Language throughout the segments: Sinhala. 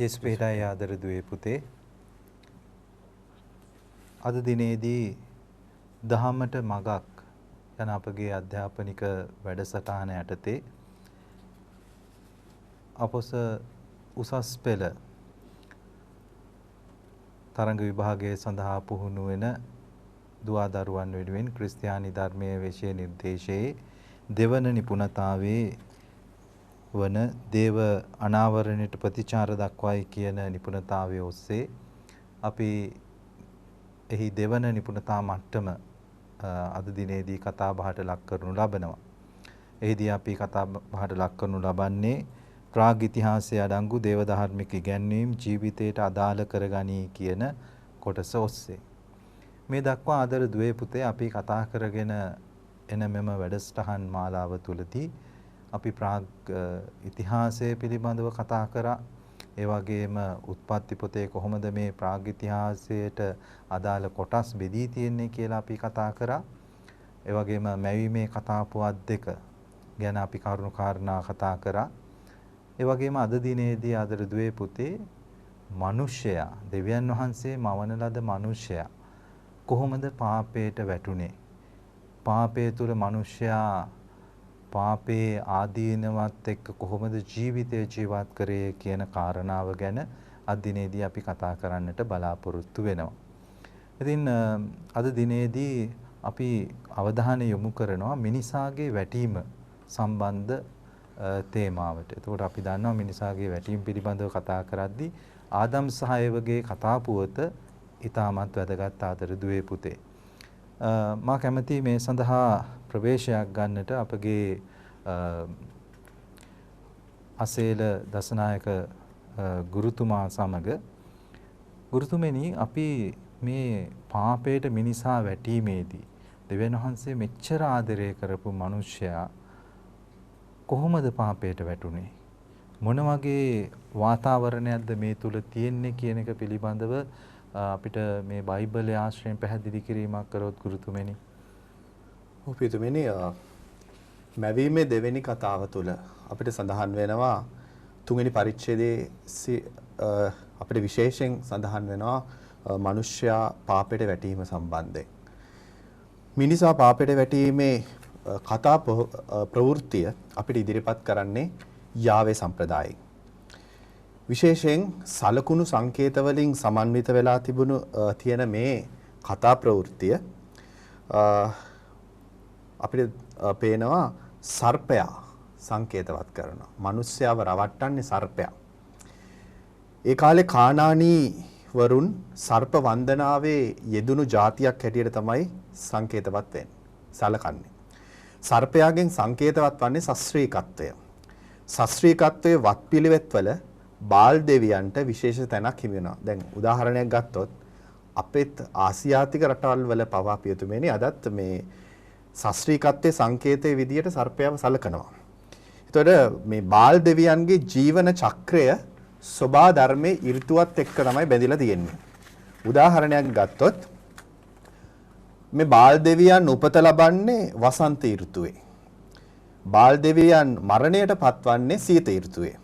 ජෙස්පේටයි ආදර දුවේ පුතේ අද දිනේදී දහමට මගක් යන අපගේ අධ්‍යාපනික වැඩසටහන යටතේ අපොස උසස් පෙළ තරඟ විභාගයේ සඳහා පුහුණු වෙන දුවා දරුවන් වෙනුවෙන් ක්‍රිස්තියානි ධර්මයේ විෂය නිර්දේශයේ දෙවන නිපුණතාවයේ වන දේව අනාවරණයට ප්‍රතිචාර දක්වයි කියන නිපුණතාවය ඔස්සේ අපි එහි දෙවන නිපුණතා මට්ටම අද දිනේදී කතා බහට ලක් කරනු ලබනවා. එහිදී අපි කතා බහට ලක් කරනු ලබන්නේ ප්‍රාග් ඉතිහාසයේ අඩංගු දේව ධර්මික ඉගැන්වීම් ජීවිතයට අදාළ කරගනී කියන කොටස ඔස්සේ. මේ දක්වා ආදර දුවේ පුතේ අපි කතා කරගෙන එන මෙම වැඩසටහන් මාලාව තුලදී අපි ප්‍රාග් ඉතිහාසය පිළිබඳව කතා කරා. ඒ වගේම උත්පත්ති පොතේ කොහොමද මේ ප්‍රාග් ඉතිහාසයට අදාළ කොටස් බෙදී තියෙන්නේ කියලා අපි කතා කරා. ඒ වගේම මැවීමේ කතා පුවත් දෙක ගැන අපි කරුණු කාරණා කතා කරා. ඒ වගේම අද දිනේදී ආදර දුවේ පුතේ මිනිසයා දෙවියන් වහන්සේ මවන ලද මිනිසයා කොහොමද පාපයට වැටුනේ? පාපය තුල මිනිසයා පාපේ ආදීනවත් එක්ක කොහොමද ජීවිතය ජීවත් කරේ කියන කාරණාව ගැන අද දිනේදී අපි කතා කරන්නට බලාපොරොත්තු වෙනවා. ඉතින් අද දිනේදී අපි අවධානය යොමු කරනවා මිනිසාගේ වැටීම සම්බන්ධ තේමාවට. එතකොට අපි දන්නවා මිනිසාගේ වැටීම පිළිබඳව කතා කරද්දී ආදම් සහ ඒවගේ කතා පුවත ඉතාමත් වැදගත් ආදර දුවේ පුතේ. මා කැමති මේ සඳහා ප්‍රවේශයක් ගන්නට අපගේ අසේල දසනායක ගුරුතුමා සමග. ගුරුතුමනි අපි මේ පාපයට මිනිසා වැටීමේදී දෙවියන් වහන්සේ මෙච්චර ආදරය කරපු මිනිසයා කොහොමද පාපයට වැටුනේ? මොන වගේ වාතාවරණයක්ද මේ තුල තියෙන්නේ කියන එක පිළිබඳව අපිට මේ බයිබලයේ ආශ්‍රයෙන් පැහැදිලි කිරීමක් කරොත් ගුරුතුමනි. ඔව් පිටුමනි මැවීමේ දෙවෙනි කතාව තුළ අපිට සඳහන් වෙනවා තුන්වෙනි පරිච්ඡේදයේ අපිට විශේෂයෙන් සඳහන් වෙනවා මිනිස්යා පාපයට වැටීම සම්බන්ධයෙන්. මිනිසා පාපයට වැටීමේ කතා ප්‍රවෘත්තිය අපිට ඉදිරිපත් කරන්නේ යාවේ සම්ප්‍රදායයි. විශේෂයෙන් සලකුණු සංකේත වලින් සමන්විත වෙලා තිබුණු තියෙන මේ කතා ප්‍රවෘත්තිය අපිට පේනවා සර්පයා සංකේතවත් කරනවා. මිනිස්යාව රවට්ටන්නේ සර්පයා. ඒ කාලේ කානානී වරුන් සර්ප වන්දනාවේ යෙදුණු జాතියක් හැටියට තමයි සංකේතවත් වෙන්නේ. සලකන්නේ. සර්පයාගෙන් සංකේතවත් වන්නේ ශාස්ත්‍රීයත්වය. ශාස්ත්‍රීයත්වයේ වත්පිළිවෙත්වල බාල් දෙවියන්ට විශේෂ තැනක් හිමි වෙනවා. දැන් උදාහරණයක් ගත්තොත් අපේත් ආසියාතික රටවල් වල පවා පියතුමේනි අදත් මේ ශාස්ත්‍රීයත්වයේ සංකේතයේ විදියට සර්පයාව සලකනවා. එතකොට මේ බාල් දෙවියන්ගේ ජීවන චක්‍රය සෝබා ධර්මයේ ඍතුවත් එක්ක තමයි බැඳිලා තියෙන්නේ. උදාහරණයක් ගත්තොත් මේ බාල් දෙවියන් උපත ලබන්නේ වසන්ත ඍතුවේ. බාල් දෙවියන් මරණයට පත්වන්නේ සීත ඍතුවේ.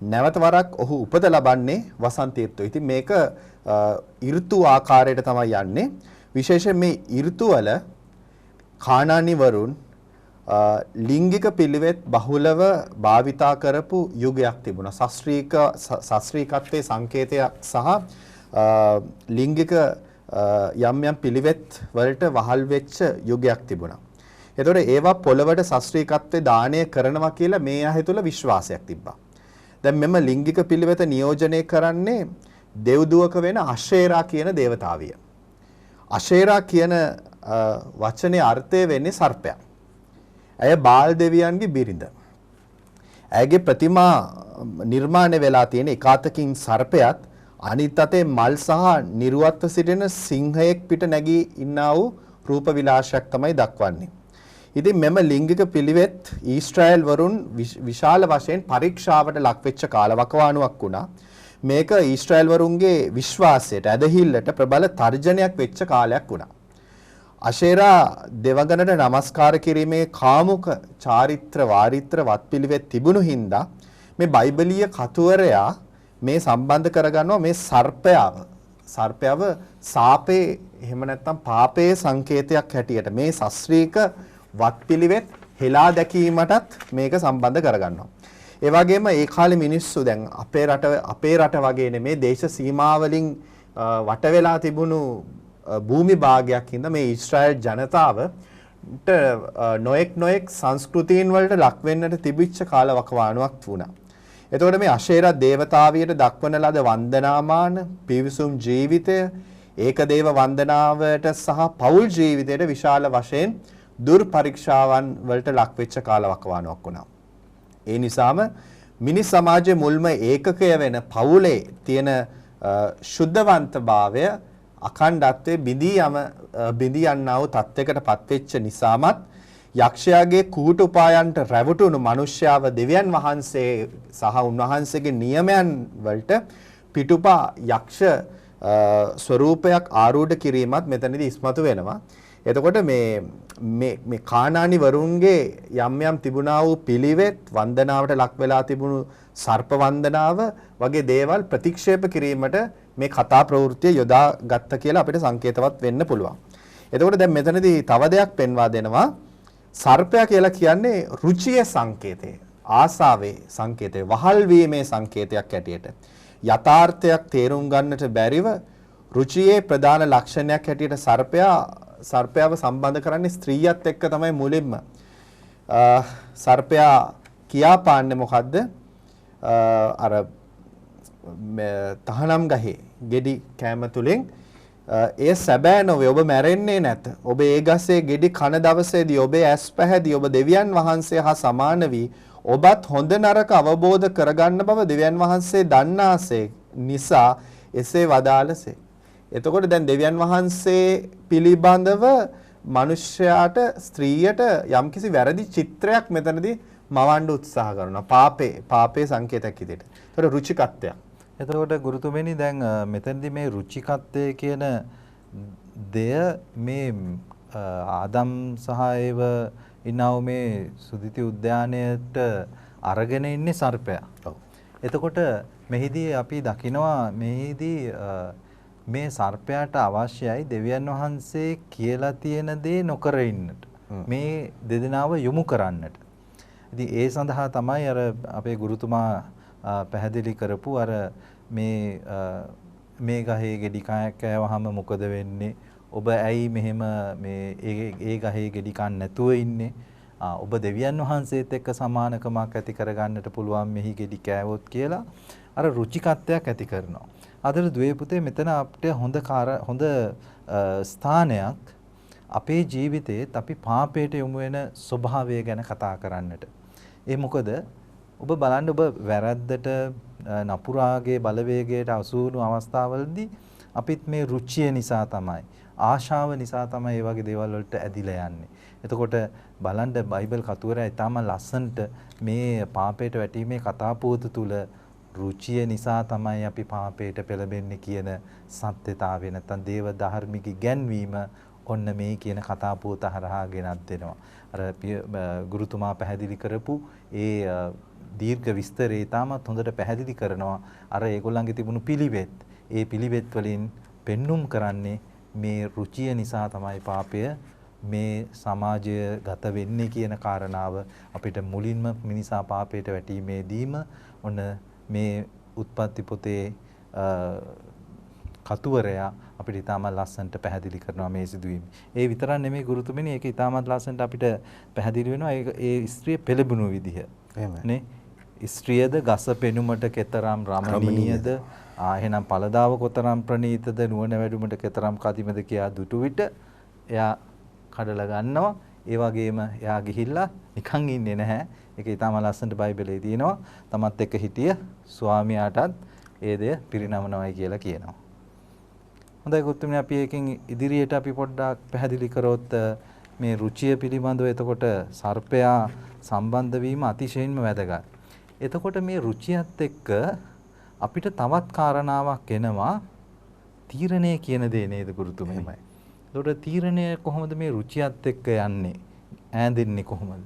නැවත වරක් ඔහු උපත ලබන්නේ වසන්ත ඍතුවේ. ඉතින් මේක ඍතු ආකාරයට තමයි යන්නේ. විශේෂයෙන් මේ ඍතුවල කානානි වරුන් ලිංගික පිළිවෙත් බහුලව භාවිතා කරපු යුගයක් තිබුණා. ශාස්ත්‍රීයත්වයේ සංකේතයක් සහ ලිංගික යම් යම් පිළිවෙත් වලට වහල් වෙච්ච යුගයක් තිබුණා. ඒතකොට ඒවා පොළවට ශාස්ත්‍රීයත්වයේ දානය කරනවා කියලා මේ අය තුළ විශ්වාසයක් තිබ්බා. දැන් මෙම ලිංගික පිළිවෙත නියෝජනය කරන්නේ දෙව්දුවක වෙන අශේරා කියන දේවතාවිය. අශේරා කියන වචනේ අර්ථය වෙන්නේ සර්පයා. ඇය බාල් දෙවියන්ගේ බිරිඳ. ඇයගේ ප්‍රතිමා නිර්මාණය වෙලා තියෙන එකාතකින් සර්පයාත් අනිත් අතේ මල් සහ නිර්වත්ව සිටින සිංහයෙක් පිට නැගී ඉන්නා වූ රූප විලාසයක් තමයි දක්වන්නේ. ඉතින් මෙම ලිංගික පිළිවෙත් ඊශ්‍රායල් වරුන් විශාල වශයෙන් පරීක්ෂාවට ලක්වෙච්ච කාලවකවානුවක් වුණා. මේක ඊශ්‍රායල් වරුන්ගේ විශ්වාසයට ඇදහිල්ලට ප්‍රබල තර්ජනයක් වෙච්ච කාලයක් වුණා. අශේරා දෙවඟනට නමස්කාර කිරීමේ කාමුක චාරිත්‍ර වාරිත්‍ර වත්පිළිවෙත් තිබුණු හින්දා මේ බයිබලීය කතුවරයා මේ සම්බන්ධ කරගන්නවා මේ සර්පයව සාපේ එහෙම නැත්නම් පාපයේ සංකේතයක් හැටියට මේ ශාස්ත්‍රීක වත්පිළිවෙත් හෙලා දැකීමටත් මේක සම්බන්ධ කරගන්නවා. ඒ වගේම ඒ කාලේ මිනිස්සු දැන් අපේ රට වගේ නෙමේ දේශ සීමා වලින් වට වෙලා තිබුණු භූමි භාගයක් හින්දා මේ ඊශ්‍රායල් ජනතාවට නොඑක් සංස්කෘතීන් වලට ලක් වෙන්නට තිබිච්ච කාලවකවානුවක් වුණා. එතකොට මේ අශේරා දේවතාවියට දක්වන ලද වන්දනාමාන, පිවිසුම් ජීවිතය, ඒකදේව වන්දනාවට සහ පෞල් ජීවිතයට විශාල වශයෙන් දුර්පරීක්ෂාවන් වලට ලක් වෙච්ච කාලවකවානුවක් වුණා. ඒ නිසාම මිනිස් සමාජයේ මුල්ම ඒකකය වෙන පවුලේ තියෙන ශුද්ධවන්තභාවය අඛණ්ඩත්වයේ බිඳී යන්නා වූ තත්යකට පත්වෙච්ච නිසාමත් යක්ෂයාගේ කුහුට උපායන්ට රැවටුණු මිනිස්යාව දෙවියන් වහන්සේ සහ උන්වහන්සේගේ නියමයන් වලට පිටුපා යක්ෂ ස්වරූපයක් ආරූඪ කිරීමත් මෙතනදී ඉස්මතු වෙනවා. එතකොට මේ කානානි වරුන්ගේ යම් තිබුණා වූ පිළිවෙත් වන්දනාවට ලක් වෙලා තිබුණු සර්ප වන්දනාව වගේ දේවල් ප්‍රතික්ෂේප කිරීමට මේ කතා ප්‍රවෘත්තිය යොදා ගත්ත කියලා අපිට සංකේතවත් වෙන්න පුළුවන්. එතකොට දැන් මෙතනදී තව දෙයක් පෙන්වා දෙනවා. සර්පයා කියලා කියන්නේ රුචියේ සංකේතය, ආසාවේ සංකේතය, වහල් වීමේ සංකේතයක් ඇටියට. යථාර්ථයක් තේරුම් ගන්නට බැරිව රුචියේ ප්‍රධාන ලක්ෂණයක් හැටියට සර්පයාව සම්බන්ධ කරන්නේ ස්ත්‍රියත් එක්ක තමයි මුලින්ම. සර්පයා කියාපාන්නේ මොකද්ද? අර තහනම් ගහේ ගෙඩි කෑම තුලින් ඒ සැබෑ නොවේ, ඔබ මැරෙන්නේ නැත. ඔබ ඒ ගසේ ගෙඩි කන දවසේදී ඔබේ ඇස් පැහැදී ඔබ දෙවියන් වහන්සේ හා සමාන වී ඔබත් හොඳ නරක අවබෝධ කරගන්න බව දෙවියන් වහන්සේ දන්නාසේ නිසා එසේ වදාළසේ. එතකොට දැන් දෙවියන් වහන්සේ පිළිබඳව මිනිස්යාට ස්ත්‍රියට යම්කිසි වැරදි චිත්‍රයක් මෙතනදී මවන්න උත්සාහ කරනවා. පාපේ සංකේතයක් විදිහට. ඒතර රුචිකත්වයක්. එතකොට ගුරුතුමනි දැන් මෙතනදී මේ රුචිකත්වය කියන දෙය මේ ආදම් සහ ඒව ඉන්නව මේ සුදිති උද්‍යානයට අරගෙන ඉන්නේ සර්පයා. එතකොට මෙහිදී අපි දකිනවා මේ සර්පයාට අවශ්‍යයි දෙවියන් වහන්සේ කියලා තියෙන දේ නොකර ඉන්නට. මේ දෙදෙනාව යොමු කරන්නට. ඉතින් ඒ සඳහා තමයි අර අපේ ගුරුතුමා පැහැදිලි කරපු අර මේ ගහේ ගෙඩි කෑවහම මොකද වෙන්නේ? ඔබ ඇයි මෙහෙම ඒ ගහේ ගෙඩි කන්න නැතුව ඉන්නේ? ඔබ දෙවියන් වහන්සේත් එක්ක සමානකමක් ඇති කරගන්නට පුළුවන් මෙහි ගෙඩි කෑවොත් කියලා අර රුචිකත්වයක් ඇති කරනවා. අදට දුවේ පුතේ මෙතන අපිට හොඳ ස්ථානයක් අපේ ජීවිතේත් අපි පාපයට යොමු වෙන ස්වභාවය ගැන කතා කරන්නට. ඒ මොකද ඔබ බලන්න ඔබ වැරද්දට නපුරාගේ බලවේගයට අසු වුණු අවස්ථාවලදී අපිත් මේ රුචිය නිසා තමයි ආශාව නිසා තමයි මේ වගේ දේවල් වලට ඇදිලා යන්නේ. එතකොට බලන්න බයිබල් කතුවරයා ඊටම ලස්සනට මේ පාපයට වැටීමේ කතාපුවත තුල රුචිය නිසා තමයි අපි පාපයට පෙළඹෙන්නේ කියන සත්‍යතාවය නැත්නම් දේව ධර්මික ඉගැන්වීම ඔන්න මේ කියන කතාපුවත හරහා ගෙනත් දෙනවා. අර ගුරුතුමා පැහැදිලි කරපු ඒ දීර්ඝ විස්තරේ තාමත් හොඳට පැහැදිලි කරනවා. අර ඒගොල්ලන්ගේ තිබුණු පිළිවෙත්. ඒ පිළිවෙත් වලින් පෙන්눔 කරන්නේ මේ රුචිය නිසා තමයි පාපය මේ සමාජය ගත වෙන්නේ කියන කාරණාව අපිට මුලින්ම මිනිසා පාපයට වැටීමේදීම ඔන්න මේ උත්පත්ති පොතේ කතුවරයා අපිට ඉතාමත් ලස්සනට පැහැදිලි කරනවා මේ සිදුවීම. ඒ විතරක් නෙමෙයි ගුරුතුමනි, ඒක ඉතාමත් ලස්සනට අපිට පැහැදිලි වෙනවා ඒ ස්ත්‍රිය පෙළඹුණු විදිහ. නේ? ස්ත්‍රියද ගස පෙනුමට කෙතරම් රමණීයද, එහෙනම් පළදාව කොතරම් ප්‍රණීතද, නුවණ වැඩුමට කෙතරම් කදිමද කියා දුටු විට එයා කඩලා ගන්නවා. ඒ වගේම එයා ගිහිල්ලා නිකන් ඉන්නේ නැහැ. ඒක ඊටම ලස්සනට බයිබලයේ තියෙනවා. තමත් එක්ක හිටිය ස්වාමියාටත් ඒ දෙය පිරිනමනවායි කියලා කියනවා. හොඳයි ගුරුතුමනි, අපි එකකින් ඉදිරියට අපි පොඩ්ඩක් පැහැදිලි කරොත් මේ රුචිය පිළිබඳව එතකොට සර්පයා සම්බන්ධ වීම අතිශයින්ම වැදගත්. එතකොට මේ රුචියත් එක්ක අපිට තවත් කාරණාවක් එනවා, තීරණය කියන දේ නේද ගුරුතුමනි? එතකොට තීරණය කොහොමද මේ රුචියත් එක්ක යන්නේ? ඈඳින්නේ කොහොමද?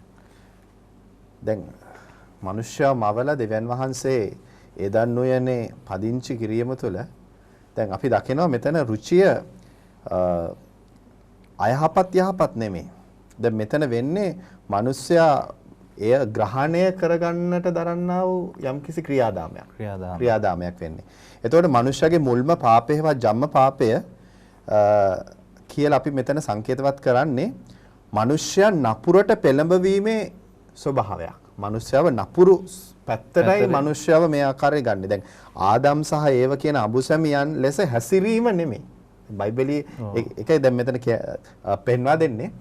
දැන් මිනිස්යා මවලා දෙවියන් වහන්සේ ඒ දන්නුයනේ පදිංචි කිරීම තුළ දැන් අපි දකිනවා මෙතන රුචිය අයහපත් යහපත් නෙමෙයි. දැන් මෙතන වෙන්නේ මිනිස්සයා එය ග්‍රහණය කරගන්නට දරන්නා වූ යම්කිසි ක්‍රියාදාමයක් වෙන්නේ. එතකොට මනුෂ්‍යගේ මුල්ම පාපය හෙවත් ජම්ම පාපය කියලා අපි මෙතන සංකේතවත් කරන්නේ මනුෂ්‍යයන් නපුරට පෙළඹවීමේ ස්වභාවයක්. මනුෂ්‍යව නපුරු පැත්තටයි මනුෂ්‍යව මේ ආකාරයෙන් ගන්න. දැන් ආදම් සහ ඒව කියන අබුසැමියන් ලෙස හැසිරීම නෙමෙයි. බයිබලයේ එකයි දැන් මෙතන පෙන්වා දෙන්නේ.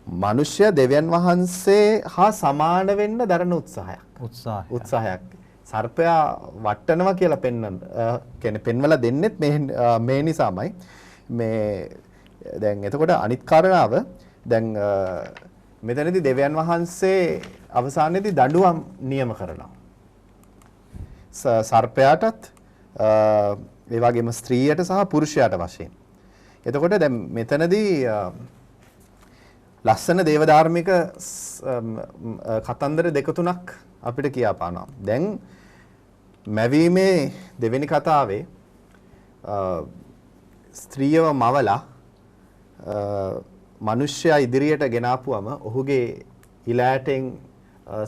මනුෂ්‍ය දෙවියන් වහන්සේ හා සමාන වෙන්න දරන උත්සාහයක්. සර්පයා වටනවා කියලා කියන්නේ පෙන්වලා දෙන්නෙත් මේ නිසාමයි. මේ දැන් එතකොට අනිත් කාරණාව දැන් මෙතනදී දෙවියන් වහන්සේ අවසානයේදී දඬුවම් නියම කරනවා. සර්පයාටත් ඒ වගේම ස්ත්‍රියට සහ පුරුෂයාට වශයෙන්. එතකොට දැන් මෙතනදී ලස්සන දේවධාර්මික කතන්දර දෙක තුනක් අපිට කියාපානවා. දැන් මැවීමේ දෙවෙනි කතාවේ ස්ත්‍රියව මවලා මිනිස්සයා ඉදිරියට ගෙනාපුවම ඔහුගේ ඉලෑටෙන්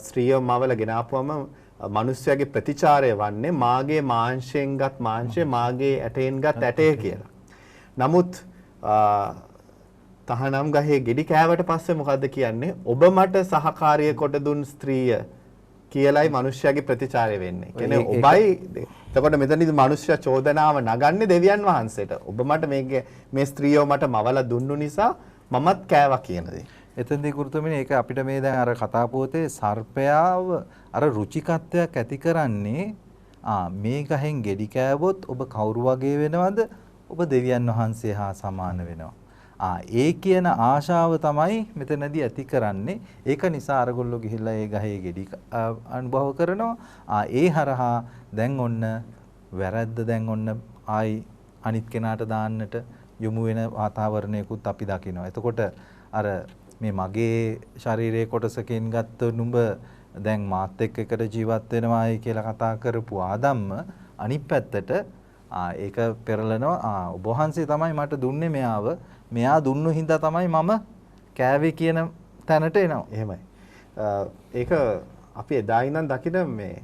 ස්ත්‍රියව මවලා ගෙනාපුවම මිනිස්සයාගේ ප්‍රතිචාරය වන්නේ මාගේ මාංශයෙන්ගත් මාංශය මාගේ ඇටයෙන්ගත් ඇටය කියලා. නමුත් තහනම් ගහේ ගෙඩි කෑවට පස්සේ මොකද්ද කියන්නේ? ඔබ මට සහකාරිය කොට දුන් ස්ත්‍රිය කියලායි මිනිස්සයාගේ ප්‍රතිචාරය වෙන්නේ. කියන්නේ ඔබයි. එතකොට මෙතනදී මිනිස්සයා චෝදනාව නගන්නේ දෙවියන් වහන්සේට. ඔබ මට මේ ස්ත්‍රියව මට මවලා දුන්නු නිසා මමත් කෑවා කියන දේ. එතෙන්දී ගුරුතුමනි ඒක අපිට මේ දැන් අර කතා පොතේ සර්පයාව අර රුචිකත්වයක් ඇති කරන්නේ මේ ගහෙන් ගෙඩි කෑවොත් ඔබ කවුරු වගේ වෙනවද? ඔබ දෙවියන් වහන්සේ හා සමාන වෙනවා. ඒ කියන ආශාව තමයි මෙතනදී ඇති කරන්නේ. ඒක නිසා අරගොල්ලෝ ගිහිල්ලා ඒ ගහේ ගෙඩි අනුභව කරනවා. ඒ හරහා දැන් ඔන්න වැරද්ද දැන් ඔන්න ආයි අනිත් කෙනාට දාන්නට යොමු වෙන වාතාවරණයකුත් අපි දකිනවා. එතකොට අර මේ මගේ ශරීරයේ කොටසකින් ගත්ත නුඹ දැන් මාත් එක්ක එකට ජීවත් වෙනවායි කියලා කතා කරපු ආදම්ම අනිත් පැත්තට ඒක පෙරලනවා. ඔබ වහන්සේ තමයි මට දුන්නේ මෙයාව. මෙයා දුන්නු හින්දා තමයි මම කෑවේ කියන තැනට එනවා. එහෙමයි. ඒක අපි එදා ඉඳන් දකින මේ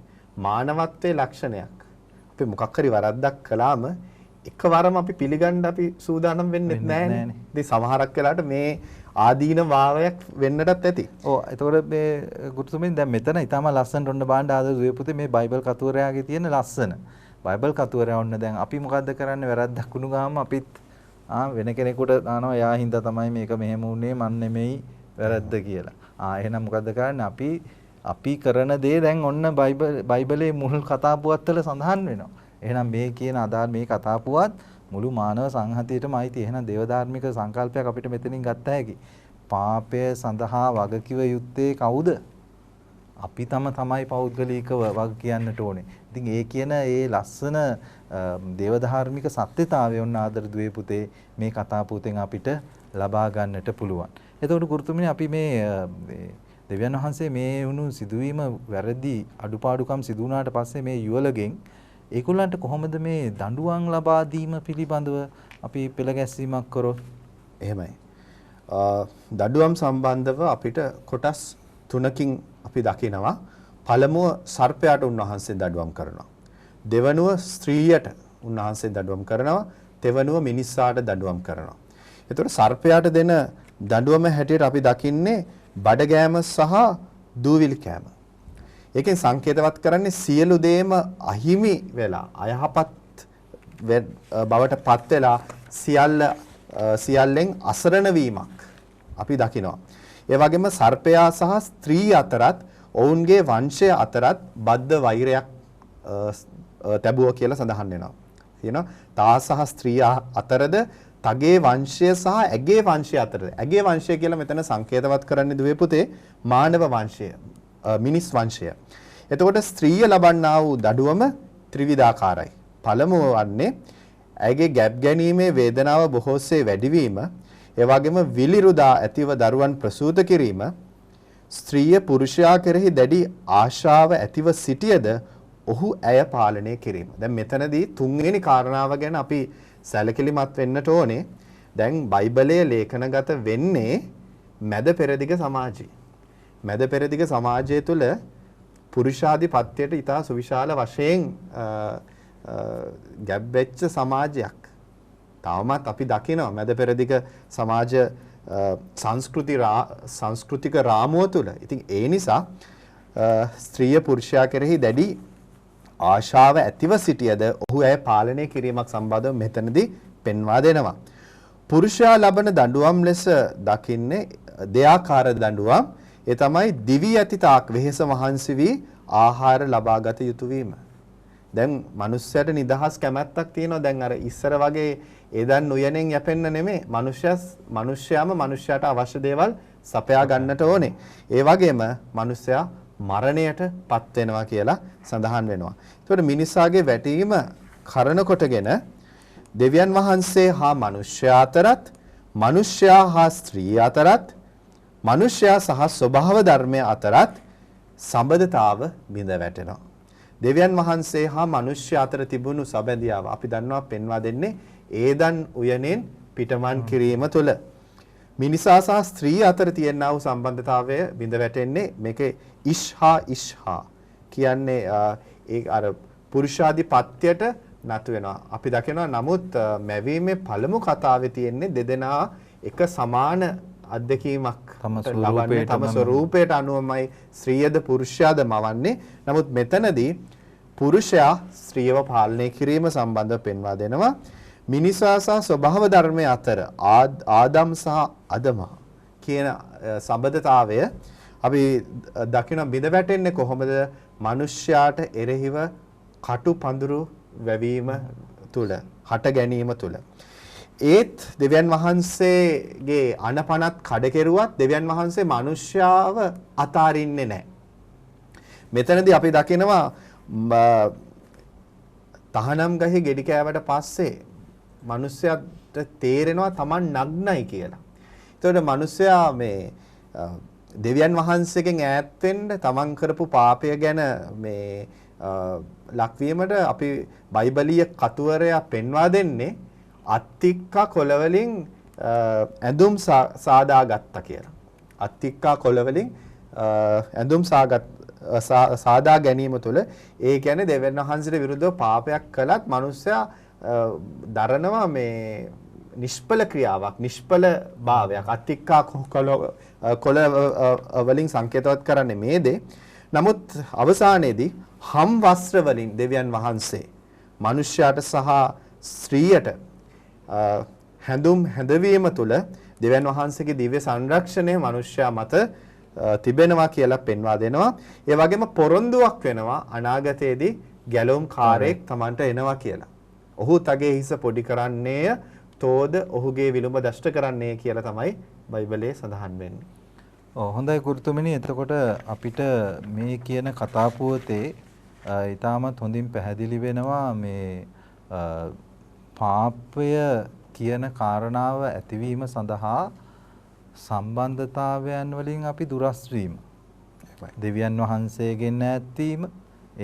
මානවත්වයේ ලක්ෂණයක්. අපි මොකක් හරි වරද්දක් කළාම එකවරම අපි පිළිගන්න අපි සූදානම් වෙන්නේ නැහැ. ඉතින් සමහරක් වෙලාවට මේ ආදීන වාවයක් වෙන්නටත් ඇති. ඔව්. ඒතකොට මේ ගුරුතුමනි දැන් මෙතන ඊටම ලස්සනට ඔන්න බාණ්ඩ ආදර දුවේ පුතේ මේ බයිබල් කතුවරයාගේ තියෙන ලස්සන. බයිබල් කතුවරයා ඔන්න දැන් අපි මොකද්ද කරන්නේ වැරද්දක් වුණු ගාම අපිත් වෙන කෙනෙකුට දානවා යා හින්දා තමයි මේක මෙහෙම වුනේ මන් නෙමෙයි වැරද්ද කියලා. එහෙනම් මොකද්ද කරන්නේ අපි කරන දේ දැන් ඔන්න බයිබලයේ මුල් කතා පුවත්වල සඳහන් වෙනවා. එහෙනම් මේ කියන අදාළ මේ කතා පුවත් මුළු මානව සංහතියටම අයිති. එහෙනම් දේවධාර්මික සංකල්පයක් අපිට මෙතනින් ගත්ත හැකි. පාපය සඳහා වගකිව යුත්තේ කවුද? අපි තමයි පෞද්ගලිකව වග කියන්නට ඕනේ. ඉතින් ඒ කියන ඒ ලස්සන දේවධාර්මික සත්‍යතාවය ඔන්න ආදර දුවේ පුතේ මේ කතා පුතෙන් අපිට ලබා ගන්නට පුළුවන්. එතකොට ගුරුතුමනි අපි මේ දෙවියන් වහන්සේ මේ වුණු සිදුවීම වැරදි අඩුපාඩුකම් සිදු වුණාට පස්සේ මේ යුවලගෙන් ඒගොල්ලන්ට කොහොමද මේ දඬුවම් ලබා දීම පිළිබඳව අපි පෙළ ගැස්වීමක් කරොත්? එහෙමයි. දඬුවම් සම්බන්ධව අපිට කොටස් තුනකින් අපි දකිනවා. පළමුව සර්පයාට උන්වහන්සේ දඬුවම් කරනවා. දෙවනුව ස්ත්‍රියට උන්වහන්සේ දඬුවම් කරනවා. තෙවනුව මිනිස්සාට දඬුවම් කරනවා. ඒතකොට සර්පයාට දෙන දඬුවම හැටියට අපි දකින්නේ බඩගෑම සහ දූවිලි කෑම. ඒකෙන් සංකේතවත් කරන්නේ සියලු දේම අහිමි වෙලා අයහපත් බවට පත් වෙලා සියල්ලෙන් අසරණ වීමක් අපි දකිනවා. ඒ වගේම සර්පයා සහ ස්ත්‍රී අතරත් ඔවුන්ගේ වංශය අතරත් බද්ධ වෛරයක් තැබුවා කියලා සඳහන් වෙනවා. කියනවා තා සහ ස්ත්‍රී අතරද තගේ වංශය සහ ඇගේ වංශය අතරද. ඇගේ වංශය කියලා මෙතන සංකේතවත් කරන්නේ දුවේ පුතේ මානව වංශය, මිනිස් වංශය. එතකොට ස්ත්‍රිය ලබන්නා වූ දඩුවම ත්‍රිවිධාකාරයි. පළමුව වන්නේ ඇගේ ගැබ් ගැනීමේ වේදනාව බොහෝසේ වැඩිවීම, ඒ වගේම විලිරුදා ඇතිව දරුවන් ප්‍රසූත කිරීම, ස්ත්‍රිය පුරුෂයා කෙරෙහි දැඩි ආශාව ඇතිව සිටියද ඔහු ඇය පාලනය කිරීම. දැන් මෙතනදී තුන්වෙනි කාරණාව ගැන අපි සැලකිලිමත් වෙන්නට ඕනේ. දැන් බයිබලයේ ලේඛනගත වෙන්නේ මැද පෙරදිග සමාජයේ. මැද පෙරදිග සමාජය තුළ පුරුෂාධිපත්‍යයට ඉතා සුවිශාල වශයෙන් ගැබ්වෙච්ච සමාජයක්. තවමත් අපි දකිනවා මැද පෙරදිග සමාජ සංස්කෘතික රාමුව තුළ. ඉතින් ඒ නිසා ස්ත්‍රිය පුරුෂයා කෙරෙහි දැඩි ආශාව ඇතිව සිටියද ඔහු ඇය පාලනය කිරීමක් සම්බන්ධව මෙතනදී පෙන්වා දෙනවා. පුරුෂයා ලබන දඬුවම් ලෙස දකින්නේ දෙආකාර දඬුවම්. ඒ තමයි දිවි ඇති තාක් වෙහෙස මහන්සි වී ආහාර ලබාගත යුතු වීම. දැන් මිනිස්සයාට නිදහස් කැමැත්තක් තියෙනවා. දැන් අර ඉස්සර වගේ එදන් උයනෙන් යැපෙන්න නෙමෙයි. මිනිස්සයාම මිනිස්සයාට අවශ්‍ය දේවල් සපයා ගන්නට ඕනේ. ඒ වගේම මිනිස්සයා මරණයට පත් වෙනවා කියලා සඳහන් වෙනවා. ඒතකොට මිනිසාගේ වැටීම කරන කොටගෙන දෙවියන් වහන්සේ හා මිනිසයා අතරත්, මිනිසයා හා ස්ත්‍රිය අතරත්, මිනිසයා සහ ස්වභාව ධර්මය අතරත් සම්බන්ධතාව බිඳ වැටෙනවා. දෙවියන් වහන්සේ හා මිනිසයා අතර තිබුණු සබැඳියාව අපි දන්නවා පෙන්වා දෙන්නේ ඒදන් උයනෙන් පිටමන් කිරීම තුළ. මිනිසා සහ ස්ත්‍රී අතර තියෙනා වූ සම්බන්ධතාවය බිඳ වැටෙන්නේ මේකේ ඉෂ්හා කියන්නේ ඒ අර පුරුෂාධිපත්‍යයට නතු වෙනවා. අපි දකිනවා නමුත් මැවීමේ පළමු කතාවේ තියෙන්නේ දෙදෙනා එක සමාන අත්දැකීමක් ලබන්නේ තම ස්වරූපයට අනුවමයි ස්ත්‍රියද පුරුෂයාද මවන්නේ. නමුත් මෙතනදී පුරුෂයා ස්ත්‍රියව පාලනය කිරීම සම්බන්ධව පෙන්වා දෙනවා. මිනිසා සහ ස්වභාව ධර්මයේ අතර ආදම් සහ අදමා කියන සම්බන්ධතාවය අපි දකින බිඳ වැටෙන්නේ කොහොමද? මිනිස්යාට එරෙහිව කටු පඳුරු වැවීම තුල, හට ගැනීම තුල. ඒත් දෙවියන් වහන්සේගේ අනපනත් කඩ කෙරුවත් දෙවියන් වහන්සේ මිනිස්යාව අතාරින්නේ නැහැ. මෙතනදී අපි දකිනවා තහනම් ගහේ ගෙඩි කෑවට පස්සේ මිනිස්යාට තේරෙනවා Taman නග්නයි කියලා. ඒතකොට මිනිස්යා මේ දෙවියන් වහන්සේගෙන් ඈත් වෙන්න Taman කරපු පාපය ගැන මේ ලක්වීමට අපි බයිබලීය කතුවරයා පෙන්වා දෙන්නේ අත්තික්කා කොළ වලින් ඇඳුම් සාදාගත්තා කියලා. අත්තික්කා කොළ වලින් ඇඳුම් සාදා ගැනීම තුළ ඒ කියන්නේ දෙවියන් වහන්සේට විරුද්ධව පාපයක් කළත් මිනිස්සයා දරනවා මේ නිෂ්පල ක්‍රියාවක්, නිෂ්පල භාවයක්. අත්තික්කා කොළ වලින් සංකේතවත් කරන්නේ මේ දේ. නමුත් අවසානයේදී හම් වස්ත්‍ර වලින් දෙවියන් වහන්සේ මිනිස්යාට සහ ස්ත්‍රියට හැඳවීම තුළ දෙවියන් වහන්සේගේ දිව්‍ය සංරක්ෂණය මිනිස්යා මත තිබෙනවා කියලා පෙන්වා දෙනවා. ඒ වගේම පොරොන්දුවක් වෙනවා අනාගතයේදී ගැලවුම් කාර්යයක් Tamanට එනවා කියලා. ඔහු තගේ හිස පොඩි කරන්නේය, තෝද ඔහුගේ විලුඹ දෂ්ට කරන්නේ කියලා තමයි බයිබලයේ සඳහන් වෙන්නේ. හොඳයි ගුරුතුමනි. එතකොට අපිට මේ කියන කතා පුවතේ ඊටමත් හොඳින් පැහැදිලි වෙනවා මේ පාපය කියන කාරණාව ඇතිවීම සඳහා සම්බන්ධතාවයන් වලින් අපි දුරස් වීම, දෙවියන් වහන්සේගෙන් ඈත්වීම,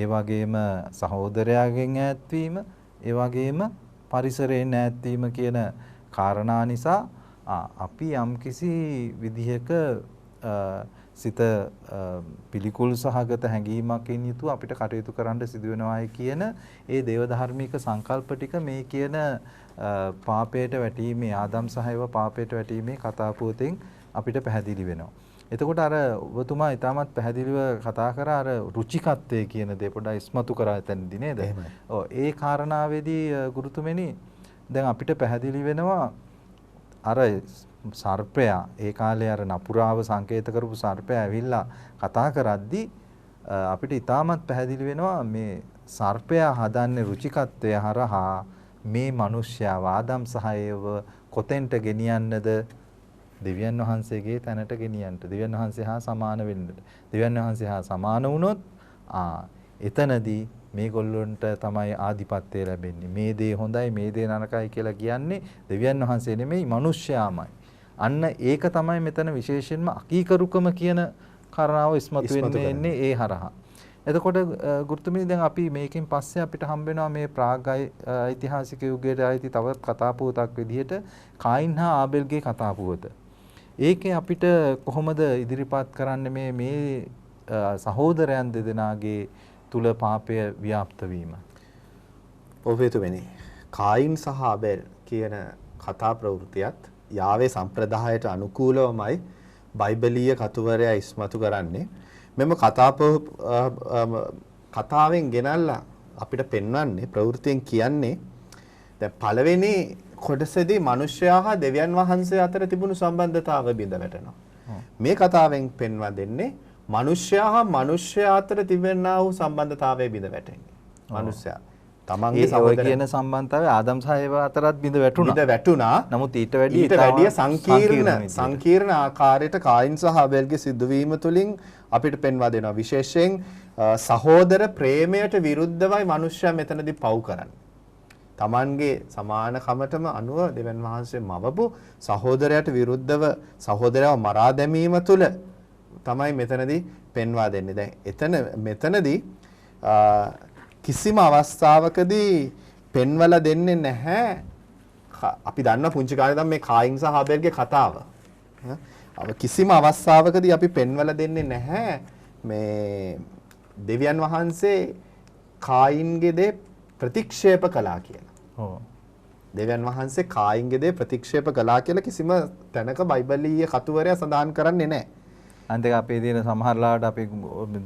ඒ වගේම සහෝදරයාගෙන් ඈත්වීම, ඒ වගේම පරිසරයෙන් ඈත්වීම කියන කාරණා නිසා අපි යම්කිසි විදිහක සිත පිළිකුල් සහගත හැඟීමකින් යුතුව අපිට කටයුතු කරන්න සිදු වෙනවායි කියන ඒ දේව ධර්මික සංකල්ප ටික මේ කියන පාපයට වැටීමේ, ආදම් සහයව පාපයට වැටීමේ කතා පුවතෙන් අපිට පැහැදිලි වෙනවා. එතකොට අර ඔබතුමා ඊටමත් පැහැදිලිව කතා කරා අර රුචිකත්වයේ කියන දේ පොඩ්ඩක් ඉස්මතු කරා එතනදී නේද? ඔව්. ඒ කාරණාවේදී ගුරුතුමනි දැන් අපිට පැහැදිලි වෙනවා අර සර්පයා ඒ කාලේ අර නපුරාව සංකේත කරපු සර්පයා ඇවිල්ලා කතා කරද්දී අපිට ඊටමත් පැහැදිලි වෙනවා මේ සර්පයා හදන්නේ රුචිකත්වය හරහා මේ මිනිස්යාව ආදම් සහයව කොතෙන්ට ගෙනියන්නද? දෙවියන් වහන්සේගේ තැනට ගෙනියන්න. දෙවියන් වහන්සේ හා සමාන වෙන්නට. දෙවියන් වහන්සේ හා සමාන වුණොත් එතනදී මේගොල්ලොන්ට තමයි ආධිපත්‍යය ලැබෙන්නේ. මේ දේ හොඳයි, මේ දේ නරකයි කියලා කියන්නේ දෙවියන් වහන්සේ නෙමෙයි මිනිස්යාමයි. අන්න ඒක තමයි මෙතන විශේෂයෙන්ම අකීකරුකම කියන කාරණාව ඉස්මතු වෙන්නේ ඒ හරහා. එතකොට ගුරුතුමනි දැන් අපි මේකෙන් පස්සේ අපිට හම්බ වෙනවා මේ ප්‍රාග් ඓතිහාසික යුගයට ආйти තව කතා පුවතක් විදිහට කායින් හා ආබෙල්ගේ කතා පුවත. ඒකේ අපිට කොහොමද ඉදිරිපත් කරන්නේ මේ සහෝදරයන් දෙදෙනාගේ තුල පාපය ව්‍යාප්ත වීම? ඔබතුමනි කායින් සහ ආබෙල් කියන කතා ප්‍රවෘත්තියත් යාවේ සම්ප්‍රදායට අනුකූලවමයි බයිබලීය කතුවරයා ඉස්මතු කරන්නේ. මෙම කතාවෙන් ගෙනල්ලා අපිට පෙන්වන්නේ ප්‍රවෘත්තියෙන් කියන්නේ දැන් පළවෙනි කොටසේදී මිනිසයා හා දෙවියන් වහන්සේ අතර තිබුණු සම්බන්ධතාවය බිඳ වැටෙනවා. මේ කතාවෙන් පෙන්වා දෙන්නේ මිනිසයා හා මිනිසයා අතර තිබෙනා වූ සම්බන්ධතාවය බිඳ වැටෙන්නේ. මිනිසයා තමන්ගේ සහෝදර කියන සම්බන්ධතාවය ආදම් සහ ඒවා අතරත් බිඳ වැටුණා. නමුත් ඊට වැඩිය සංකීර්ණ ආකාරයට කායින් සහ ආබෙල්ගේ සිදුවීම තුළින් අපිට පෙන්වා දෙනවා. විශේෂයෙන් සහෝදර ප්‍රේමයට විරුද්ධවයි මිනිස්සයා මෙතනදී පව් කරන්නේ. තමන්ගේ සමානකමටම අනුව දෙවියන් වහන්සේ මවපු සහෝදරයට විරුද්ධව සහෝදරයව මරා දැමීම තුළ තමයි මෙතනදී පෙන්වා දෙන්නේ. දැන් මෙතනදී කිසිම අවස්ථාවකදී පෙන්වලා දෙන්නේ නැහැ. අපි දන්න පුංචි කාලේ ඉඳන් මේ කායින් සහ ආබෙල්ගේ කතාව. කිසිම අවස්ථාවකදී අපි පෙන්වලා දෙන්නේ නැහැ මේ දෙවියන් වහන්සේ කායින්ගේ දේ ප්‍රතික්ෂේප කළා කියලා. දෙවියන් වහන්සේ කායින්ගේ දේ ප්‍රතික්ෂේප කළා කියලා කිසිම තැනක බයිබලීය කතුවරයා සඳහන් කරන්නේ නැහැ. අන්තික අපේ තියෙන සමහරලාට අපේ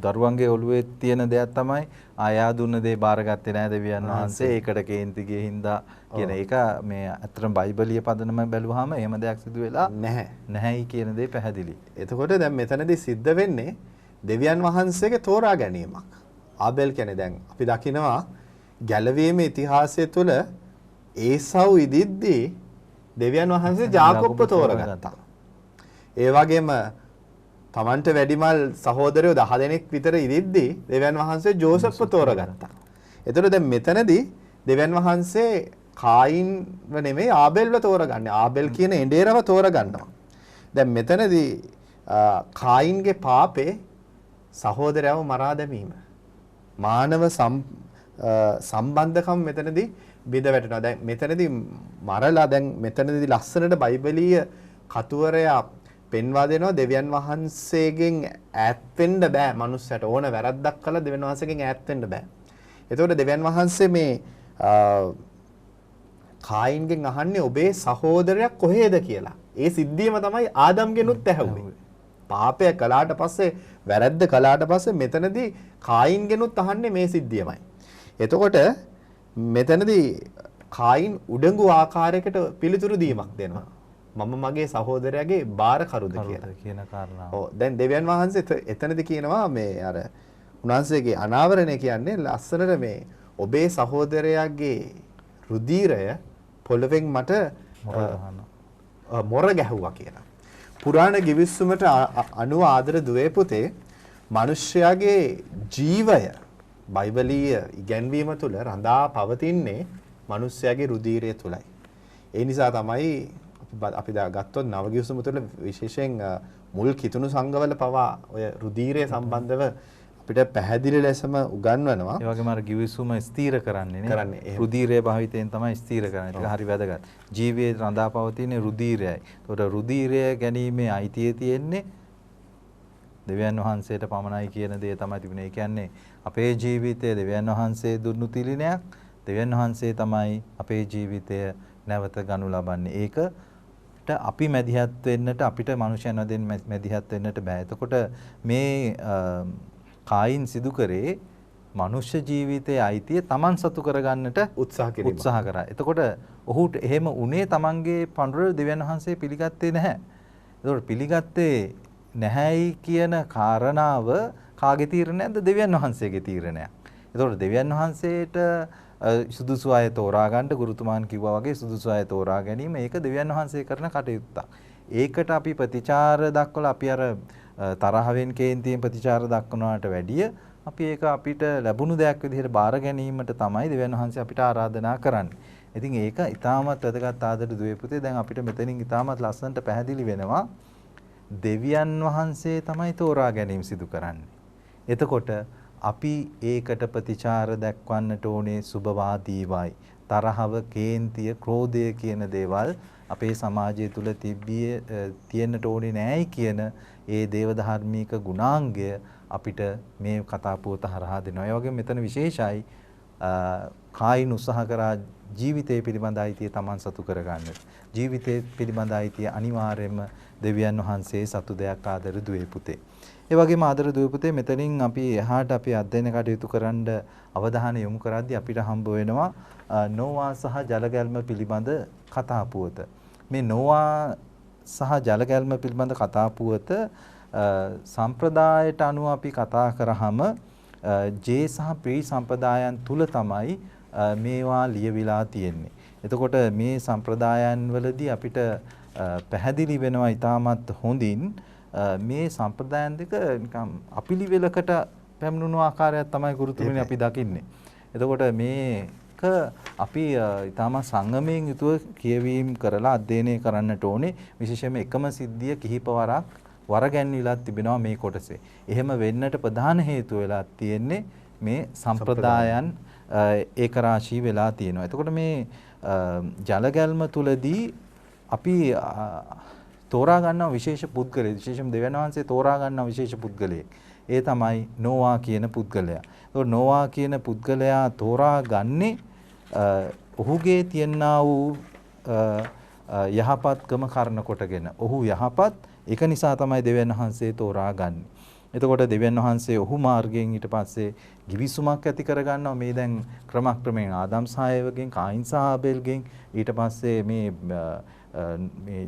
දරුවන්ගේ ඔළුවේ තියෙන දෙයක් තමයි ආයා දුන්න දේ බාරගත්තේ නැහැ දෙවියන් වහන්සේ ඒකට කේන්ති ගියේ හින්දා කියන එක මේ අතරම බයිබලීය පදනම බැලුවාම එහෙම දෙයක් සිදු වෙලා නැහැයි කියන දේ පැහැදිලි. එතකොට දැන් මෙතනදී සිද්ධ වෙන්නේ දෙවියන් වහන්සේගේ තෝරා ගැනීමක්. ආබෙල් කියන්නේ දැන් අපි දකිනවා ගැලවීමේ ඉතිහාසය තුළ ඒසව් ඉදිද්දී දෙවියන් වහන්සේ ජාකොබ්ව තෝරගත්තා. ඒ වගේම තමන්ට වැඩිමල් සහෝදරයෝ 10 දෙනෙක් විතර ඉදිද්දී දෙවියන් වහන්සේ ජෝසප්ව තෝරගත්තා. එතකොට දැන් මෙතනදී දෙවියන් වහන්සේ කායින්ව නෙමෙයි ආබෙල්ව තෝරගන්නේ. ආබෙල් කියන එඬේරව තෝරගන්නවා. දැන් මෙතනදී කායින්ගේ පාපේ සහෝදරයව මරා දැමීම. මානව සම්බන්ධකම් මෙතනදී බිඳ වැටෙනවා. දැන් මෙතනදී මරලා දැන් මෙතනදී ලස්සනට බයිබලීය කතුවරයා පෙන්වා දෙනවා දෙවියන් වහන්සේගෙන් ඈත් වෙන්න බෑ. මනුස්සයට ඕන වැරද්දක් කළා දෙවියන් වහන්සේගෙන් ඈත් වෙන්න බෑ. එතකොට දෙවියන් වහන්සේ මේ කායින්ගෙන් අහන්නේ ඔබේ සහෝදරයා කොහෙද කියලා. ඒ සිද්ධියම තමයි ආදම්ගෙනුත් ඇහුවේ. පාපය කළාට පස්සේ වැරද්ද කළාට පස්සේ මෙතනදී කායින්ගෙනුත් අහන්නේ මේ සිද්ධියමයි. එතකොට මෙතනදී කායින් උඩඟු ආකාරයකට පිළිතුරු දීමක් දෙනවා. මම මගේ සහෝදරයාගේ බාරකරුද කියලා කියන කාරණාව. ඔව් දැන් දෙවියන් වහන්සේ එතනදී කියනවා මේ අර උන්වහන්සේගේ අනාවරණය කියන්නේ ලස්සනට මේ ඔබේ සහෝදරයාගේ රුධිරය පොළවෙන් මට මොර ගැහුවා කියලා. පුරාණ ගිවිසුමට අනුව ආදර දුවේ පුතේ මිනිස්යාගේ ජීවය බයිබලීය ඉගැන්වීම තුළ රඳා පවතින්නේ මිනිස්යාගේ රුධිරය තුලයි. ඒ නිසා තමයි අපි ගත්තොත් නවගිවිසුම තුළ විශේෂයෙන් මුල් කිතුණු සංඝවල පවා ඔය රුධිරය සම්බන්ධව අපිට පැහැදිලි ලෙසම උගන්වනවා. ඒ වගේම අර ගිවිසුම ස්ථීර කරන්නේ නේ. රුධිරය භාවිතයෙන් තමයි ස්ථීර කරන්නේ. ඒක හරි වැදගත්. ජීවයේ රඳා පවතින රුධිරයයි. ඒතකොට රුධිරය ගැනීමේ අයිතිය තියෙන්නේ දෙවියන් වහන්සේට පමණයි කියන දේ තමයි තිබුණේ. ඒ කියන්නේ අපේ ජීවිතය දෙවියන් වහන්සේ දුන්නු තිලිනයක්. දෙවියන් වහන්සේ තමයි අපේ ජීවිතය නැවත ගනු ලබන්නේ. ඒකට අපි මැදිහත් වෙන්නට අපිට මනුෂ්‍යයන් වදින් මැදිහත් වෙන්නට බෑ. එතකොට මේ කායින් සිදු කරේ මනුෂ්‍ය ජීවිතයේ අයිතිය Taman සතු කරගන්නට උත්සාහ කරා. එතකොට ඔහුට එහෙම උනේ Tamanගේ පඬුර දෙවියන් වහන්සේ පිළිගත්තේ නැහැ. එතකොට පිළිගත්තේ නැහැයි කියන කාරණාව කාගේ තීරණයක්ද? දෙවියන් වහන්සේගේ තීරණයක්. එතකොට දෙවියන් වහන්සේට සුදුසු අය තෝරා ගන්න ගුරුතුමාන් කිව්වා වගේ සුදුසු අය තෝරා ගැනීම ඒක දෙවියන් වහන්සේ කරන කටයුත්තක්. ඒකට අපි ප්‍රතිචාර දක්වලා අපි අර තරහවෙන් කේන්තියෙන් ප්‍රතිචාර දක්වනවට වැඩිය අපි ඒක අපිට ලැබුණු දෙයක් විදිහට බාර ගැනීමට තමයි දෙවියන් වහන්සේ අපිට ආරාධනා කරන්නේ. ඉතින් ඒක ඊටමත් වැදගත් ආදර දුවේ පුතේ. දැන් අපිට මෙතනින් ඊටමත් ලස්සනට පැහැදිලි වෙනවා දෙවියන් වහන්සේ තමයි තෝරා ගැනීම සිදු කරන්නේ. එතකොට අපි ඒකට ප්‍රතිචාර දක්වන්නට ඕනේ සුභවාදීවයි. තරහව, කේන්තිය, ක්‍රෝධය කියන දේවල් අපේ සමාජය තුල තියෙන්නට ඕනේ නෑයි කියන ඒ දේව ධර්මික ගුණාංගය අපිට මේ කතා පුවත හරහා දෙනවා. ඒ වගේම මෙතන විශේෂයි කායින් උත්සාහ කරා ජීවිතය පිළිබඳ අයිතිය Taman සතු කරගන්නට. ජීවිතය පිළිබඳ අයිතිය අනිවාර්යයෙන්ම දෙවියන් වහන්සේ සතු දෙයක් ආදර දුවේ පුතේ. ඒ වගේම ආදර දුවේ පුතේ මෙතනින් අපි එහාට අපි අධ්‍යයන කටයුතු කරන්න අවධානය යොමු කරද්දී අපිට හම්බ වෙනවා නෝවා සහ ජලගැල්ම පිළිබඳ කතා පුවත. මේ නෝවා සහ ජලගැල්ම පිළිබඳ කතා පුවත සම්ප්‍රදායට අනුව අපි කතා කරාම ජේ සහ ප්‍රී සම්ප්‍රදායන් තුල තමයි මේවා ලියවිලා තියෙන්නේ. එතකොට මේ සම්ප්‍රදායන් වලදී අපිට පැහැදිලි වෙනවා ඊටමත් හොඳින් මේ සම්ප්‍රදායන් දෙක නිකම් අපිලිවෙලකට පැමිණුණු ආකාරයක් තමයි ගුරුතුමනි අපි දකින්නේ. එතකොට මේක අපි ඊටම සංගමයෙන් යුතුව කියවීම කරලා අධ්‍යයනය කරන්නට ඕනේ. විශේෂයෙන්ම එකම සිද්ධිය කිහිප වරක් වරගැන්විලා තිබෙනවා මේ කොටසේ. එහෙම වෙන්නට ප්‍රධාන හේතුව වෙලා තියෙන්නේ මේ සම්ප්‍රදායන් ඒක රාශී වෙලා තියෙනවා. එතකොට මේ ජලගැල්ම තුලදී අපි තෝරා ගන්නා විශේෂ පුද්ගලයෙක්, විශේෂම දෙවියන් වහන්සේ තෝරා ගන්නා විශේෂ පුද්ගලයෙක්. ඒ තමයි නෝවා කියන පුද්ගලයා. ඒතකොට නෝවා කියන පුද්ගලයා තෝරා ගන්නේ ඔහුගේ තියනා වූ යහපත්කම කරන කොටගෙන. ඔහු යහපත්, ඒක නිසා තමයි දෙවියන් වහන්සේ තෝරා ගන්නේ. එතකොට දෙවියන් වහන්සේ ඔහු මාර්ගයෙන් ඊට පස්සේ givisුමක් ඇති කරගන්නවා. මේ දැන් ක්‍රමක්‍රමයෙන් ආදම් සහ ඒවගෙන්, කායින් සහ ආබේල්ගෙන් ඊට පස්සේ මේ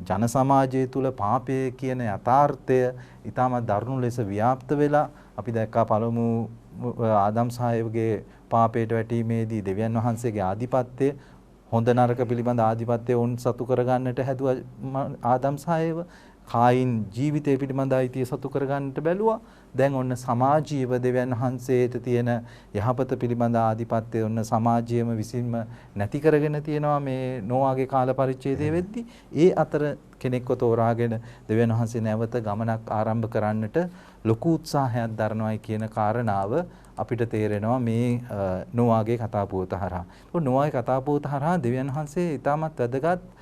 ජන සමාජය තුල පාපය කියන යථාර්ථය ඊටම දරුණු ලෙස ව්‍යාප්ත වෙලා අපි දැක්කා පළමු ආදම් සහ ඒවගේ පාපයට වැටීමේදී දෙවියන් වහන්සේගේ ආධිපත්‍යය, හොඳ නරක පිළිබඳ ආධිපත්‍යය උන් සතු කරගන්නට හැදුවා ආදම් සහ ඒව. කායින් ජීවිතය පිළිබඳ අයිතිය සතු කරගන්නට බැලුවා. දැන් ඔන්න සමාජීව දෙවියන් වහන්සේට තියෙන යහපත පිළිබඳ ආධිපත්‍යය ඔන්න සමාජයේම විසින්ම නැති කරගෙන තියෙනවා මේ නෝවාගේ කාල පරිච්ඡේදය වෙද්දී. ඒ අතර කෙනෙක්ව තෝරාගෙන දෙවියන් වහන්සේ නැවත ගමනක් ආරම්භ කරන්නට ලොකු උත්සාහයක් දරනවායි කියන කාරණාව අපිට තේරෙනවා මේ නෝවාගේ කතා පුවත හරහා. නෝවාගේ කතා පුවත හරහා දෙවියන් වහන්සේ ඊටමත් වැදගත්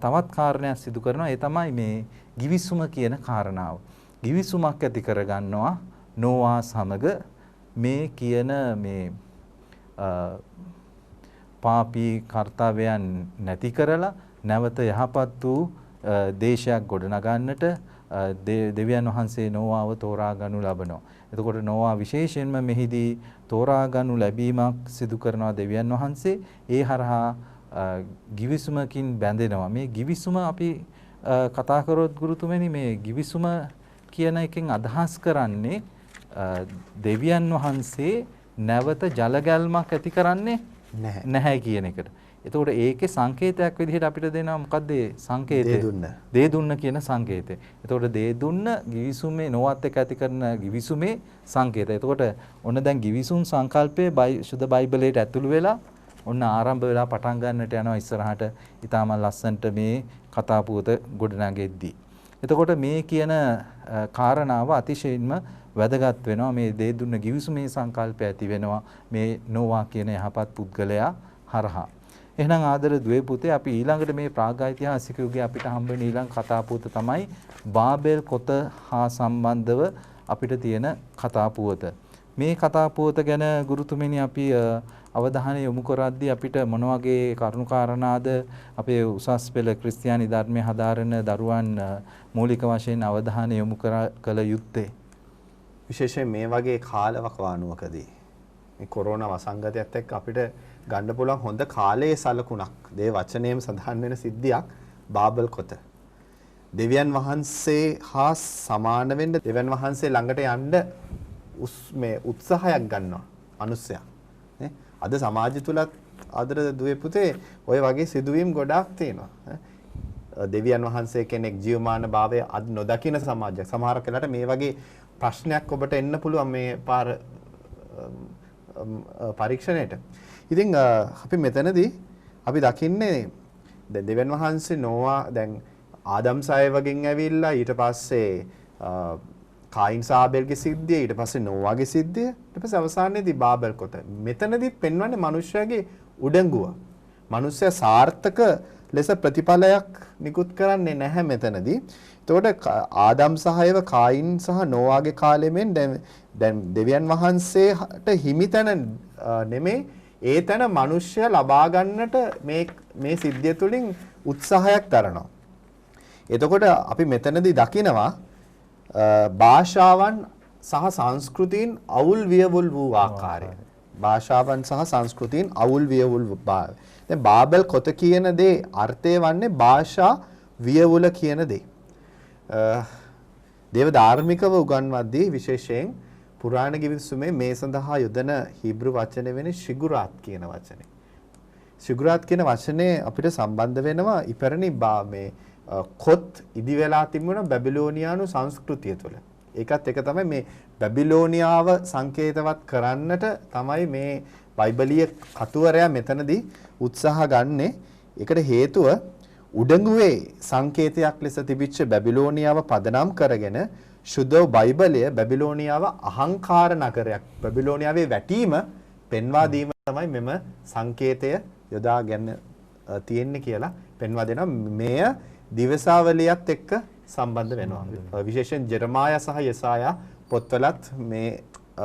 තවත් කාරණයක් සිදු කරනවා. ඒ තමයි මේ givisuma කියන කාරණාව. givisුමක් ඇති කරගන්නවා නෝවා සමග මේ කියන මේ පාපී කර්තව්‍යයන් නැති කරලා නැවත යහපත් වූ දේශයක් ගොඩනගන්නට දෙවියන් වහන්සේ නෝවාව තෝරා ගනු ලබනවා. එතකොට නෝවා විශේෂයෙන්ම මෙහිදී තෝරා ගනු ලැබීමක් සිදු කරනවා දෙවියන් වහන්සේ. ඒ හරහා givisුමකින් බැඳෙනවා. මේ givisuma අපි කතා කරොත් ගුරුතුමනි මේ givisuma කියන එකෙන් අදහස් කරන්නේ දෙවියන් වහන්සේ නැවත ජලගැල්මක් ඇති කරන්නේ නැහැ කියන එකට. එතකොට ඒකේ සංකේතයක් විදිහට අපිට දෙනවා මොකද්ද සංකේතය? දේ දුන්න කියන සංකේතය. එතකොට දේ දුන්න givisumේ නොවත් එක ඇති කරන givisumේ සංකේතය. එතකොට ඔන්න දැන් givisum සංකල්පයේ සුද්ධ බයිබලයට ඇතුළු වෙලා ඔන්න ආරම්භ වෙලා පටන් ගන්නට යනවා ඉස්සරහට. ඊටම ලස්සන්ට මේ කතා පුවත ගොඩනගෙද්දී. එතකොට මේ කියන කාරණාව අතිශයින්ම වැදගත් වෙනවා. මේ දේ දුන්න givisumේ සංකල්පය ඇති වෙනවා මේ නෝවා කියන යහපත් පුද්ගලයා හරහා. එහෙනම් ආදර දුවේ පුතේ අපි ඊළඟට මේ ප්‍රාග්ඓතිහාසික යුගයේ අපිට හම්බ වෙන ඊළඟ කතා පුවත තමයි බාබෙල් කොත හා සම්බන්ධව අපිට තියෙන කතා පුවත. මේ කතා පුවත ගැන ගුරුතුමනි අපි අවධානය යොමු කරද්දී අපිට මොන වගේ කරුණු කාරණාද අපේ උසස් පෙළ ක්‍රිස්තියානි ධර්මයේ හදාරන දරුවන් මූලික වශයෙන් අවධානය යොමු කළ යුත්තේ? විශේෂයෙන් මේ වගේ කාලවකවානුවකදී මේ කොරෝනා වසංගතයත් එක්ක අපිට ගන්න පුළුවන් හොඳ කාලයේ සලකුණක් දේ වචනයෙන් සඳහන් වෙන සිද්ධියක් බාබල් කොත. දෙවියන් වහන්සේ හා සමාන වෙන්න දෙවියන් වහන්සේ ළඟට යන්න මේ උත්සාහයක් ගන්නවා මිනිස්සයා. නේ? අද සමාජය තුලත් ආදර දුවේ පුතේ ওই වගේ සිදුවීම් ගොඩාක් තියෙනවා. දෙවියන් වහන්සේ කෙනෙක් ජීවමාන භාවය අද නොදකින සමාජයක්. සමහර වෙලාවට මේ වගේ ප්‍රශ්නයක් ඔබට එන්න පුළුවන් මේ පාර පරීක්ෂණයට. ඉතින් අපි මෙතනදී අපි දකින්නේ දැන් දෙවියන් වහන්සේ නෝවා දැන් ආදම් සාය වගෙන් ඇවිල්ලා ඊට පස්සේ කායින් සහ ආබේල්ගේ සිද්ධිය, ඊට පස්සේ නෝවාගේ සිද්ධිය, ඊට පස්සේ අවසානයේදී බාබෙල් කොත. මෙතනදී පෙන්වන්නේ මනුෂ්‍යයාගේ උඩඟුව. මනුෂ්‍යයා සාර්ථක ලෙස ප්‍රතිඵලයක් නිකුත් කරන්නේ නැහැ මෙතනදී. එතකොට ආදම් සහ ඒව කායින් සහ නෝවාගේ කාලෙමෙන් දැන් දෙවියන් වහන්සේට හිමිතන නෙමේ ඒ තැන මනුෂ්‍යයා ලබා ගන්නට මේ සිද්ධිය තුළින් උත්සාහයක් දරනවා. එතකොට අපි මෙතනදී දකිනවා භාෂාවන් සහ සංස්කෘතීන් අවුල් වියවුල් වූ ආකාරය. භාෂාවන් සහ සංස්කෘතීන් අවුල් වියවුල් භාවය. දැන් බාබෙල් කොත කියන දේ අර්ථය වන්නේ භාෂා වියවුල කියන දේ. දේව ධාර්මිකව උගන්වද්දී විශේෂයෙන් පුරාණ ගිවිසුමේ මේ සඳහා යොදන හීබ්‍රු වචනේ වෙන්නේ ශිගුරාත් කියන වචනේ. ශිගුරාත් කියන වචනේ අපිට සම්බන්ධ වෙනවා ඉපැරණි මේ කොත් ඉදි වෙලා තිබුණ බැබිලෝනියානු සංස්කෘතිය තුළ. ඒකත් එක තමයි මේ බැබිලෝනියාව සංකේතවත් කරන්නට තමයි මේ බයිබලීය කතුවරයා මෙතනදී උත්සාහ ගන්නේ. ඒකට හේතුව උඩඟුවේ සංකේතයක් ලෙස තිබිච්ච බැබිලෝනියාව පදනම් කරගෙන සුද්ධ බයිබලය බැබිලෝනියාව අහංකාර නගරයක්, බැබිලෝනියාවේ වැටීම පෙන්වා දීම තමයි මෙම සංකේතය යොදාගෙන තියෙන්නේ කියලා පෙන්වා දෙනවා. මෙය දිවසාවලියත් එක්ක සම්බන්ධ වෙනවා. විශේෂයෙන් ජෙරමායා සහ යෙසායා පොත්වලත්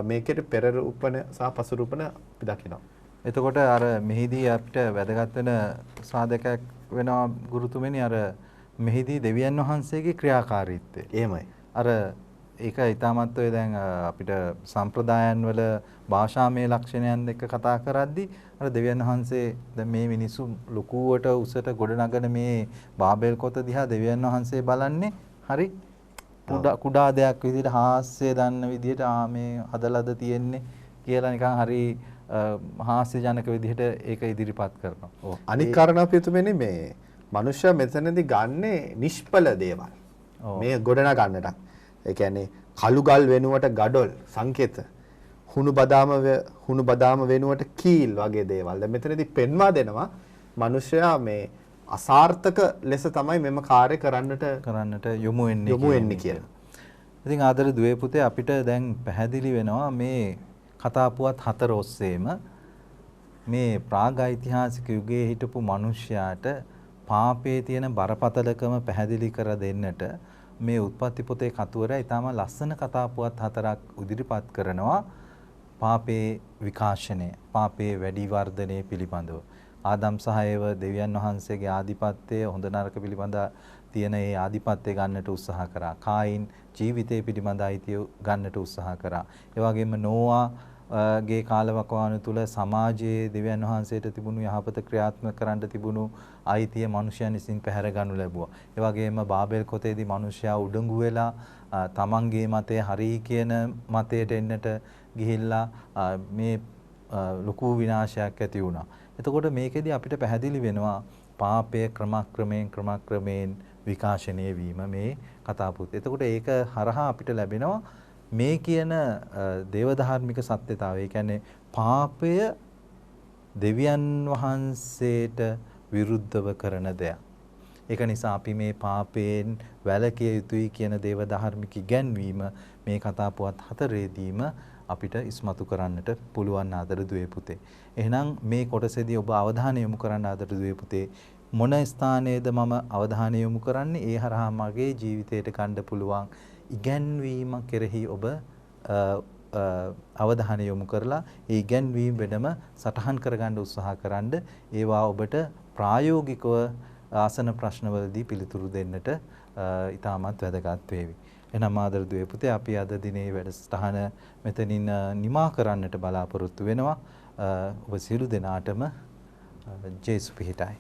මේකට පෙරරූපන සහ පසුරූපන අපි දකිනවා. එතකොට අර මෙහිදී අපිට වැදගත් වෙන සාධකයක් වෙනවා ගුරුතුමනි, අර මෙහිදී දෙවියන් වහන්සේගේ ක්‍රියාකාරීත්වය. එහෙමයි. අර ඒක ඊටමත් ඔය දැන් අපිට සම්ප්‍රදායන් වල භාෂාමය ලක්ෂණයන් එක්ක කතා කරද්දී අර දෙවියන් වහන්සේ දැන් මේ මිනිස්සු ලොකුවට උසට ගොඩනගන මේ බාබෙල් කොත දිහා දෙවියන් වහන්සේ බලන්නේ හරි කුඩා දෙයක් විදිහට හාස්‍ය දන්න විදිහට මේ හදලාද තියෙන්නේ කියලා නිකන් හරි හාස්‍ය ජනක විදිහට ඒක ඉදිරිපත් කරනවා. ඔව්. අනික් කාරණා පිටුමනේ මේ මනුෂ්‍ය මෙතනදී ගන්නේ නිෂ්පල දේවල්. මේ ගොඩනගා ගන්නට. ඒ කියන්නේ කළු ගල් වෙනුවට ගඩොල් සංකේත, හුණු බදාම වෙනුවට කීල් වගේ දේවල්. දැන් මෙතනදී පෙන්වා දෙනවා මනුෂ්‍යයා මේ අසාර්ථක ලෙස තමයි මෙම කාර්ය කරන්නට යොමු වෙන්නේ කියලා. ඉතින් ආදර දුවේ පුතේ අපිට දැන් පැහැදිලි වෙනවා මේ කතා පුවත් 4 ඔස්සේම මේ ප්‍රාගෛතිහාසික යුගයේ හිටපු මිනිසයාට පාපයේ තියෙන බරපතලකම පැහැදිලි කර දෙන්නට මේ උත්පත්ති පොතේ කතුවරයා ඊටම ලස්සන කතා පුවත් 4ක් ඉදිරිපත් කරනවා. පාපේ විකාශනය, පාපේ වැඩි වර්ධනය පිළිබඳව. ආදම් සහ ඒව දෙවියන් වහන්සේගේ ආධිපත්‍යය හොඳ නරක පිළිබඳ තියෙන ඒ ආධිපත්‍යය ගන්නට උත්සාහ කරා. කායින් ජීවිතය පිළිබඳ අයිතිය ගන්නට උත්සාහ කරා. ඒ වගේම නෝවා ගේ කාලවකවානු තුල සමාජයේ දෙවියන් වහන්සේට තිබුණු යහපත ක්‍රියාත්මක කරන්න තිබුණු අයිතිය මිනිසයන් විසින් පැහැර ගන්නු ලැබුවා. ඒ වගේම බාබෙල් කොතේදී මිනිසයා උඩඟු වෙලා තමන්ගේ මතය හරි කියන මතයට එන්නට ගිහිල්ලා මේ ලොකු විනාශයක් ඇති වුණා. එතකොට මේකෙදී අපිට පැහැදිලි වෙනවා පාපය ක්‍රමක්‍රමයෙන් විකාශනය වීම මේ කතා පුතේ. එතකොට ඒක හරහා අපිට ලැබෙනවා මේ කියන දේවධාර්මික සත්‍යතාවය. ඒ කියන්නේ පාපය දෙවියන් වහන්සේට විරුද්ධව කරන දෙයක්. ඒක නිසා අපි මේ පාපයෙන් වැළකිය යුතුයි කියන දේවධාර්මික ඉගැන්වීම මේ කතා පුවත් 4ේදීම අපිට ඉස්මතු කරන්නට පුළුවන් ආදර දුවේ පුතේ. එහෙනම් මේ කොටසේදී ඔබ අවධානය යොමු කරන්න ආදර දුවේ පුතේ. මොන ස්ථානයේද මම අවධානය යොමු කරන්නේ? ඒ හරහා මගේ ජීවිතයට ගන්න පුළුවන් ඉගැන්වීම කෙරෙහි ඔබ අවධානය යොමු කරලා ඒ ඉගැන්වීම වෙනම සටහන් කරගන්න උත්සාහ කරන්න. ඒවා ඔබට ප්‍රායෝගිකව ආසන ප්‍රශ්නවලදී පිළිතුරු දෙන්නට ඉතාමත් වැදගත් වේවි. එහෙනම් ආදර දුවේ පුතේ අපි අද දිනේ වැඩසටහන මෙතනින් නිමා කරන්නට බලාපොරොත්තු වෙනවා. ඔබ සියලු දෙනාටම ජේසු පිහිටයි.